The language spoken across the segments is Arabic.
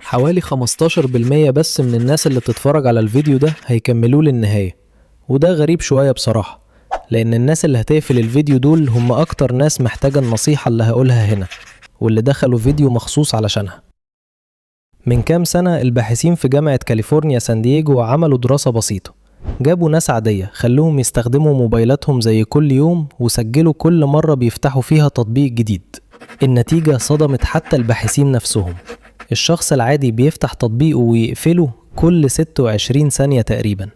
حوالي 15% بس من الناس اللي بتتفرج على الفيديو ده هيكملوه للنهاية، وده غريب شوية بصراحة، لأن الناس اللي هتقفل الفيديو دول هم أكتر ناس محتاجة النصيحة اللي هقولها هنا، واللي دخلوا فيديو مخصوص علشانها. من كام سنة الباحثين في جامعة كاليفورنيا سان دييجو عملوا دراسة بسيطة. جابوا ناس عادية خلوهم يستخدموا موبايلاتهم زي كل يوم، وسجلوا كل مرة بيفتحوا فيها تطبيق جديد. النتيجة صدمت حتى الباحثين نفسهم. الشخص العادي بيفتح تطبيقه ويقفله كل 26 ثانية تقريبا،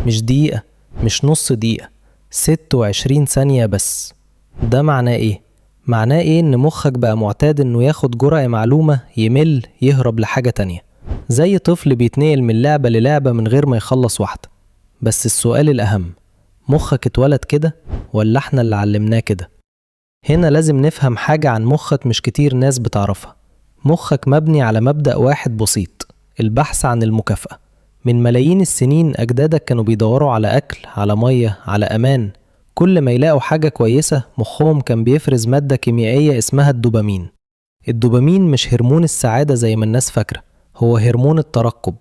مش دقيقة، مش نص دقيقة، 26 ثانية بس. ده معناه ايه؟ معناه ايه؟ ان مخك بقى معتاد انه ياخد جرعة معلومة، يمل، يهرب لحاجة تانية، زي طفل بيتنقل من لعبة للعبة من غير ما يخلص واحدة. بس السؤال الأهم، مخك اتولد كده ولا احنا اللي علمناه كده؟ هنا لازم نفهم حاجة عن مخك مش كتير ناس بتعرفها. مخك مبني على مبدأ واحد بسيط، البحث عن المكافأة. من ملايين السنين أجدادك كانوا بيدوروا على أكل، على مية، على أمان. كل ما يلاقوا حاجة كويسة مخهم كان بيفرز مادة كيميائية اسمها الدوبامين. الدوبامين مش هرمون السعادة زي ما الناس فاكرة، هو هرمون الترقب.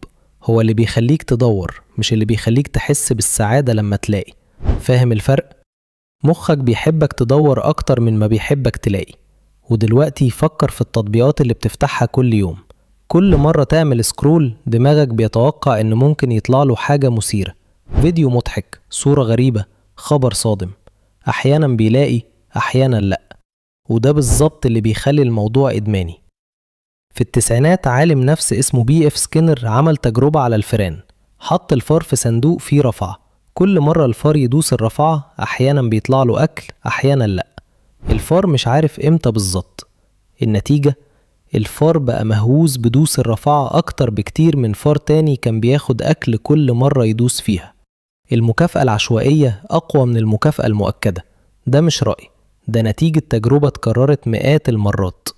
هو اللي بيخليك تدور، مش اللي بيخليك تحس بالسعادة لما تلاقي. فاهم الفرق؟ مخك بيحبك تدور أكتر من ما بيحبك تلاقي. ودلوقتي فكر في التطبيقات اللي بتفتحها كل يوم. كل مرة تعمل سكرول دماغك بيتوقع إن ممكن يطلع له حاجة مثيرة، فيديو مضحك، صورة غريبة، خبر صادم. أحيانا بيلاقي، أحيانا لأ. وده بالظبط اللي بيخلي الموضوع إدماني. في التسعينات عالم نفس اسمه B.F. سكينر عمل تجربة على الفئران. حط الفار في صندوق فيه رفعة، كل مرة الفار يدوس الرفعة أحيانا بيطلع له أكل، أحيانا لأ. الفار مش عارف إمتى بالظبط. النتيجة، الفار بقى مهووس بدوس الرفعة أكتر بكتير من فار تاني كان بياخد أكل كل مرة يدوس فيها. المكافأة العشوائية أقوى من المكافأة المؤكدة. ده مش رأي، ده نتيجة تجربة اتكررت مئات المرات.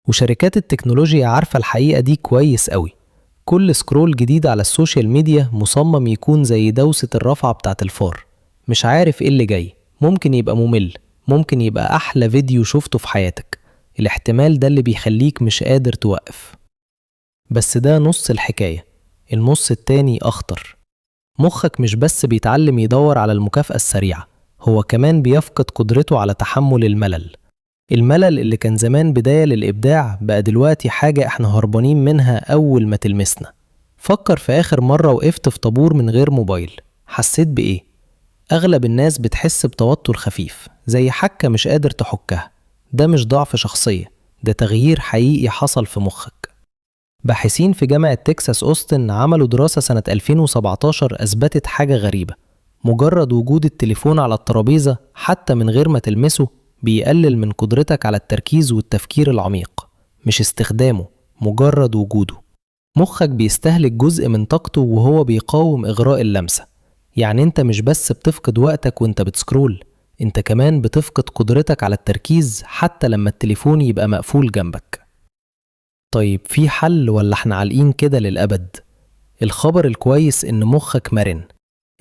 وشركات التكنولوجيا عارفة الحقيقة دي كويس قوي. كل سكرول جديد على السوشيال ميديا مصمم يكون زي دوسة الرفعة بتاعت الفار. مش عارف ايه اللي جاي، ممكن يبقى ممل، ممكن يبقى أحلى فيديو شفته في حياتك. الاحتمال ده اللي بيخليك مش قادر توقف. بس ده نص الحكاية، النص التاني أخطر. مخك مش بس بيتعلم يدور على المكافأة السريعة، هو كمان بيفقد قدرته على تحمل الملل. الملل اللي كان زمان بداية للإبداع بقى دلوقتي حاجة احنا هربانين منها أول ما تلمسنا. فكر في آخر مرة وقفت في طابور من غير موبايل، حسيت بإيه؟ أغلب الناس بتحس بتوتر خفيف، زي حكة مش قادر تحكها. ده مش ضعف شخصية، ده تغيير حقيقي حصل في مخك. باحثين في جامعة تكساس أوستن عملوا دراسة سنة 2017 أثبتت حاجة غريبة. مجرد وجود التليفون على الترابيزة حتى من غير ما تلمسه بيقلل من قدرتك على التركيز والتفكير العميق. مش استخدامه، مجرد وجوده. مخك بيستهلك جزء من طاقته وهو بيقاوم إغراء اللمسة. يعني انت مش بس بتفقد وقتك وانت بتسكرول، انت كمان بتفقد قدرتك على التركيز حتى لما التليفون يبقى مقفول جنبك. طيب في حل ولا احنا عالقين كده للأبد؟ الخبر الكويس ان مخك مرن.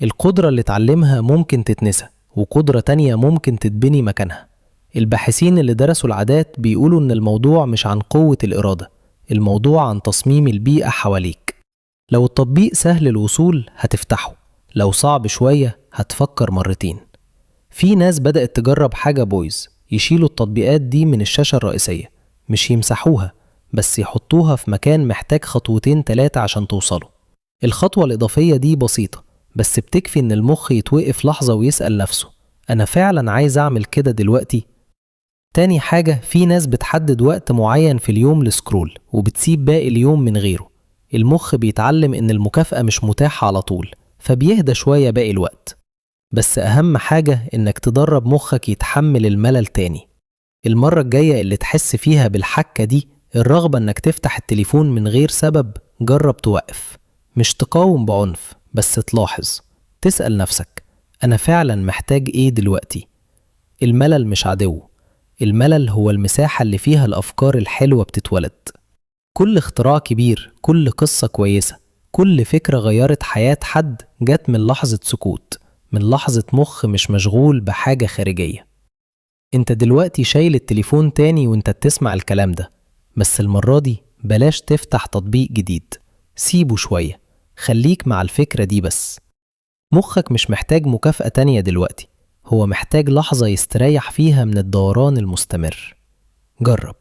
القدرة اللي اتعلمها ممكن تتنسى، وقدرة تانية ممكن تتبني مكانها. الباحثين اللي درسوا العادات بيقولوا ان الموضوع مش عن قوة الإرادة، الموضوع عن تصميم البيئة حواليك. لو التطبيق سهل الوصول هتفتحه، لو صعب شوية هتفكر مرتين. في ناس بدأت تجرب حاجة بويز، يشيلوا التطبيقات دي من الشاشة الرئيسية، مش يمسحوها، بس يحطوها في مكان محتاج خطوتين 3 عشان توصلوا. الخطوة الإضافية دي بسيطة، بس بتكفي إن المخ يتوقف لحظة ويسأل نفسه، أنا فعلا عايز أعمل كده دلوقتي؟ تاني حاجة، في ناس بتحدد وقت معين في اليوم لسكرول وبتسيب باقي اليوم من غيره. المخ بيتعلم إن المكافأة مش متاحة على طول، فبيهدى شوية باقي الوقت. بس أهم حاجة إنك تدرب مخك يتحمل الملل تاني. المرة الجاية اللي تحس فيها بالحكة دي، الرغبة إنك تفتح التليفون من غير سبب، جرب توقف. مش تقاوم بعنف، بس تلاحظ، تسأل نفسك، أنا فعلا محتاج إيه دلوقتي؟ الملل مش عدو، الملل هو المساحة اللي فيها الأفكار الحلوة بتتولد. كل اختراع كبير، كل قصة كويسة، كل فكرة غيرت حياة حد جت من لحظة سكوت، من لحظة مخ مش مشغول بحاجة خارجية. انت دلوقتي شايل التليفون تاني وانت بتسمع الكلام ده، بس المرة دي بلاش تفتح تطبيق جديد، سيبه شوية، خليك مع الفكرة دي بس. مخك مش محتاج مكافأة تانية دلوقتي، هو محتاج لحظة يستريح فيها من الدوران المستمر. جرب.